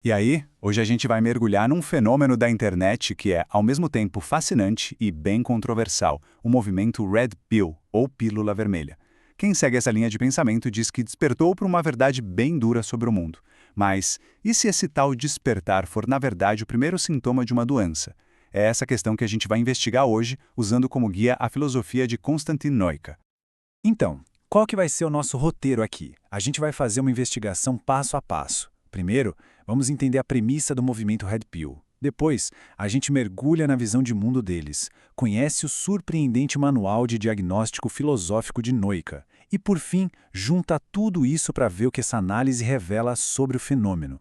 E aí, hoje a gente vai mergulhar num fenômeno da internet que é, ao mesmo tempo, fascinante e bem controversial, o movimento Red Pill, ou Pílula Vermelha. Quem segue essa linha de pensamento diz que despertou para uma verdade bem dura sobre o mundo. Mas, e se esse tal despertar for, na verdade, o primeiro sintoma de uma doença? É essa questão que a gente vai investigar hoje, usando como guia a filosofia de Konstantin Neuka. Então, qual que vai ser o nosso roteiro aqui? A gente vai fazer uma investigação passo a passo. Primeiro, vamos entender a premissa do movimento Red Pill. Depois, a gente mergulha na visão de mundo deles, conhece o surpreendente manual de diagnóstico filosófico de Neuka e, por fim, junta tudo isso para ver o que essa análise revela sobre o fenômeno.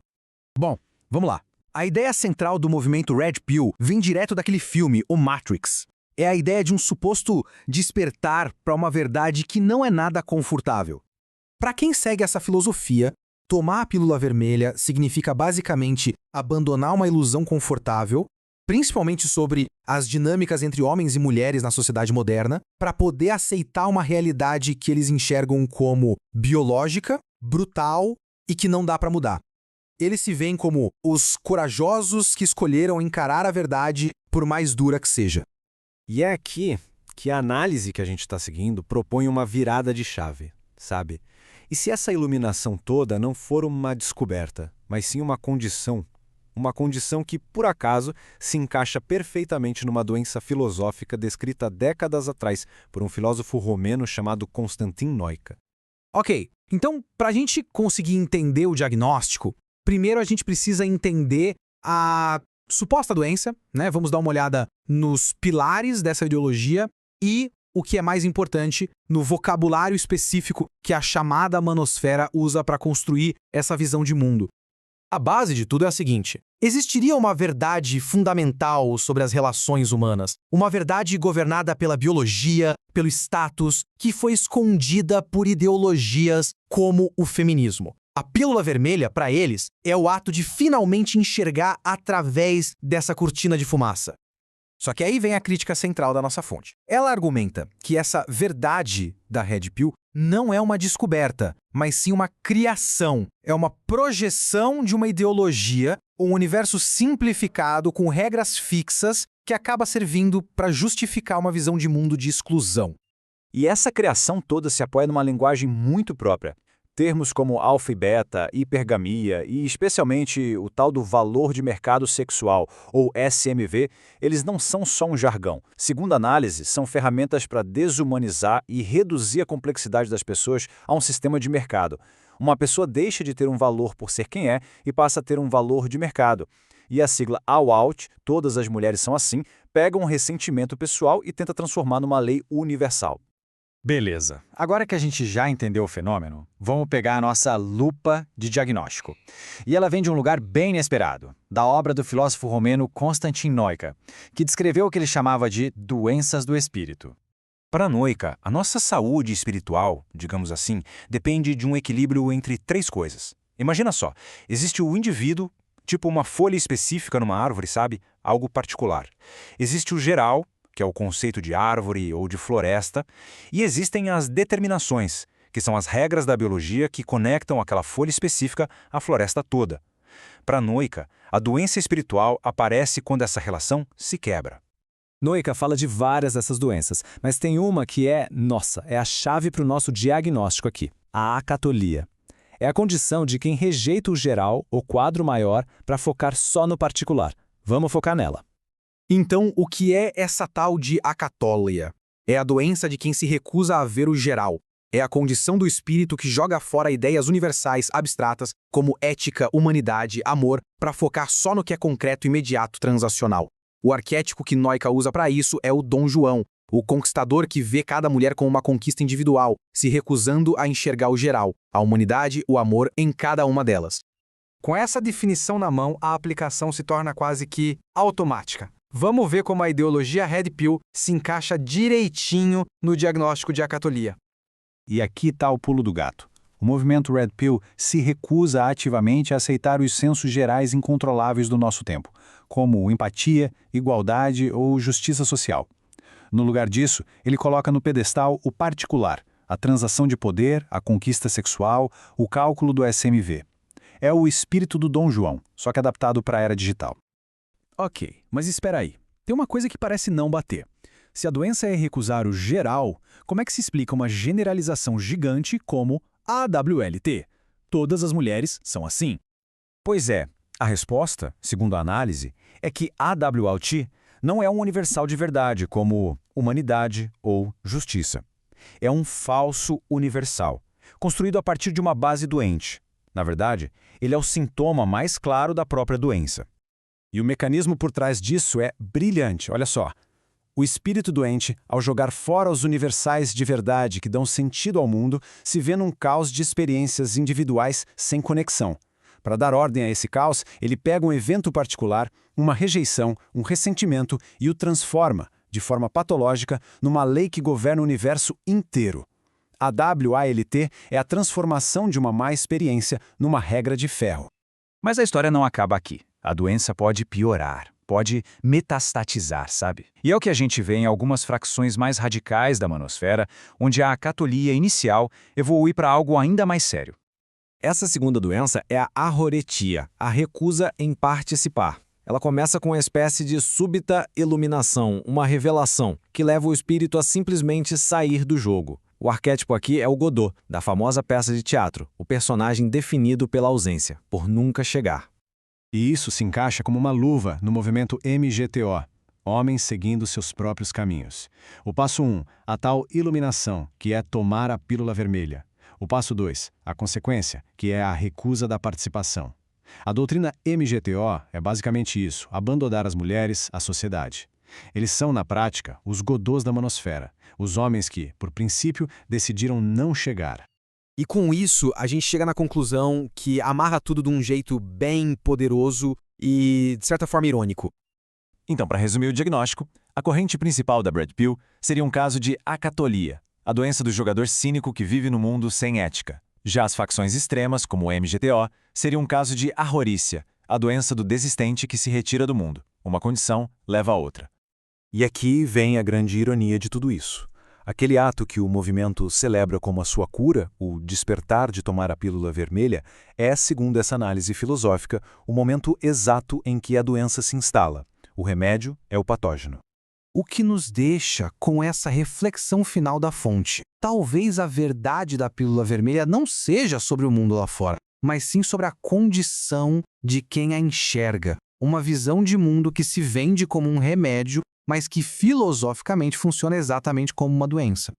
Bom, vamos lá. A ideia central do movimento Red Pill vem direto daquele filme, o Matrix. É a ideia de um suposto despertar para uma verdade que não é nada confortável. Para quem segue essa filosofia, tomar a pílula vermelha significa basicamente abandonar uma ilusão confortável, principalmente sobre as dinâmicas entre homens e mulheres na sociedade moderna, para poder aceitar uma realidade que eles enxergam como biológica, brutal e que não dá para mudar. Eles se veem como os corajosos que escolheram encarar a verdade por mais dura que seja. E é aqui que a análise que a gente está seguindo propõe uma virada de chave, sabe? E se essa iluminação toda não for uma descoberta, mas sim uma condição que, por acaso, se encaixa perfeitamente numa doença filosófica descrita décadas atrás por um filósofo romeno chamado Konstantin Neuka. Ok, então, para a gente conseguir entender o diagnóstico, primeiro a gente precisa entender a suposta doença, né? Vamos dar uma olhada nos pilares dessa ideologia e, o que é mais importante, no vocabulário específico que a chamada manosfera usa para construir essa visão de mundo. A base de tudo é a seguinte: existiria uma verdade fundamental sobre as relações humanas, uma verdade governada pela biologia, pelo status, que foi escondida por ideologias como o feminismo. A pílula vermelha, para eles, é o ato de finalmente enxergar através dessa cortina de fumaça. Só que aí vem a crítica central da nossa fonte. Ela argumenta que essa verdade da Red Pill não é uma descoberta, mas sim uma criação. É uma projeção de uma ideologia, um universo simplificado com regras fixas que acaba servindo para justificar uma visão de mundo de exclusão. E essa criação toda se apoia numa linguagem muito própria. Termos como alfa e beta, hipergamia e especialmente o tal do valor de mercado sexual, ou SMV, eles não são só um jargão. Segundo a análise, são ferramentas para desumanizar e reduzir a complexidade das pessoas a um sistema de mercado. Uma pessoa deixa de ter um valor por ser quem é e passa a ter um valor de mercado. E a sigla All Out, todas as mulheres são assim, pega um ressentimento pessoal e tenta transformar numa lei universal. Beleza. Agora que a gente já entendeu o fenômeno, vamos pegar a nossa lupa de diagnóstico. E ela vem de um lugar bem inesperado, da obra do filósofo romeno Konstantin Neuka, que descreveu o que ele chamava de doenças do espírito. Para Neuka, a nossa saúde espiritual, digamos assim, depende de um equilíbrio entre três coisas. Imagina só, existe o indivíduo, tipo uma folha específica numa árvore, sabe? Algo particular. Existe o geral, que é o conceito de árvore ou de floresta, e existem as determinações, que são as regras da biologia que conectam aquela folha específica à floresta toda. Para Neuka, a doença espiritual aparece quando essa relação se quebra. Neuka fala de várias dessas doenças, mas tem uma que é a chave para o nosso diagnóstico aqui, a acatolia. É a condição de quem rejeita o geral, o quadro maior, para focar só no particular. Vamos focar nela. Então, o que é essa tal de acatólia? É a doença de quem se recusa a ver o geral. É a condição do espírito que joga fora ideias universais abstratas como ética, humanidade, amor, para focar só no que é concreto, imediato, transacional. O arquétipo que Neuka usa para isso é o Dom João, o conquistador que vê cada mulher como uma conquista individual, se recusando a enxergar o geral, a humanidade, o amor em cada uma delas. Com essa definição na mão, a aplicação se torna quase que automática. Vamos ver como a ideologia Red Pill se encaixa direitinho no diagnóstico de acatolia. E aqui está o pulo do gato. O movimento Red Pill se recusa ativamente a aceitar os sensos gerais incontroláveis do nosso tempo, como empatia, igualdade ou justiça social. No lugar disso, ele coloca no pedestal o particular, a transação de poder, a conquista sexual, o cálculo do SMV. É o espírito do Dom João, só que adaptado para a era digital. Ok, mas espera aí. Tem uma coisa que parece não bater. Se a doença é recusar o geral, como é que se explica uma generalização gigante como a AWLT? Todas as mulheres são assim. Pois é, a resposta, segundo a análise, é que AWLT não é um universal de verdade, como humanidade ou justiça. É um falso universal, construído a partir de uma base doente. Na verdade, ele é o sintoma mais claro da própria doença. E o mecanismo por trás disso é brilhante, olha só. O espírito doente, ao jogar fora os universais de verdade que dão sentido ao mundo, se vê num caos de experiências individuais sem conexão. Para dar ordem a esse caos, ele pega um evento particular, uma rejeição, um ressentimento e o transforma, de forma patológica, numa lei que governa o universo inteiro. A WALT é a transformação de uma má experiência numa regra de ferro. Mas a história não acaba aqui. A doença pode piorar, pode metastatizar, sabe? E é o que a gente vê em algumas fracções mais radicais da manosfera, onde a acatolia inicial evolui para algo ainda mais sério. Essa segunda doença é a arroretia, a recusa em participar. Ela começa com uma espécie de súbita iluminação, uma revelação, que leva o espírito a simplesmente sair do jogo. O arquétipo aqui é o Godot, da famosa peça de teatro, o personagem definido pela ausência, por nunca chegar. E isso se encaixa como uma luva no movimento MGTO, homens seguindo seus próprios caminhos. O passo 1, a tal iluminação, que é tomar a pílula vermelha. O passo 2, a consequência, que é a recusa da participação. A doutrina MGTO é basicamente isso, abandonar as mulheres à sociedade. Eles são, na prática, os Godots da manosfera, os homens que, por princípio, decidiram não chegar. E com isso, a gente chega na conclusão que amarra tudo de um jeito bem poderoso e, de certa forma, irônico. Então, para resumir o diagnóstico, a corrente principal da Red Pill seria um caso de acatolia, a doença do jogador cínico que vive no mundo sem ética. Já as facções extremas, como o MGTO, seria um caso de arrorícia, a doença do desistente que se retira do mundo. Uma condição leva a outra. E aqui vem a grande ironia de tudo isso. Aquele ato que o movimento celebra como a sua cura, o despertar de tomar a pílula vermelha, é, segundo essa análise filosófica, o momento exato em que a doença se instala. O remédio é o patógeno. O que nos deixa com essa reflexão final da fonte. Talvez a verdade da pílula vermelha não seja sobre o mundo lá fora, mas sim sobre a condição de quem a enxerga. Uma visão de mundo que se vende como um remédio, mas que filosoficamente funciona exatamente como uma doença.